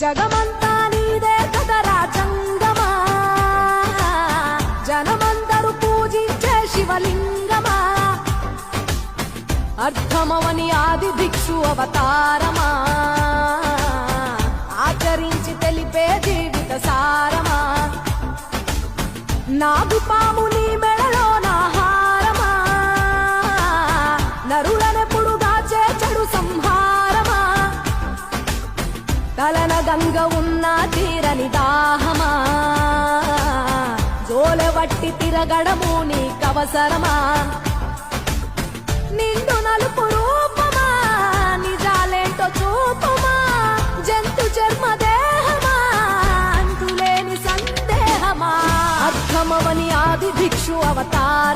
జగమంతా నీదే కదరా చంగమా, జనమందరూ పూజించే శివలింగమా, అర్థమవని ఆది భిక్షు అవతారమా, ఆచరించి తెలిపే జీవిత సారమా, నాగుపాము నీ మెడలో నా హారమా, నరులనెప్పుడు దాచే చెడు సంహారమా, తలన గంగ ఉన్న తీరని దాహమా, జోలెవట్టి తిరగడము నీకవసరమా, నిండు నలుపు రూపమా, నిజాలేంటో చూపుమా, జంతు చర్మ దేహమా, అంతులేని సందేహమా, అర్థమవని ఆది భిక్షు అవతార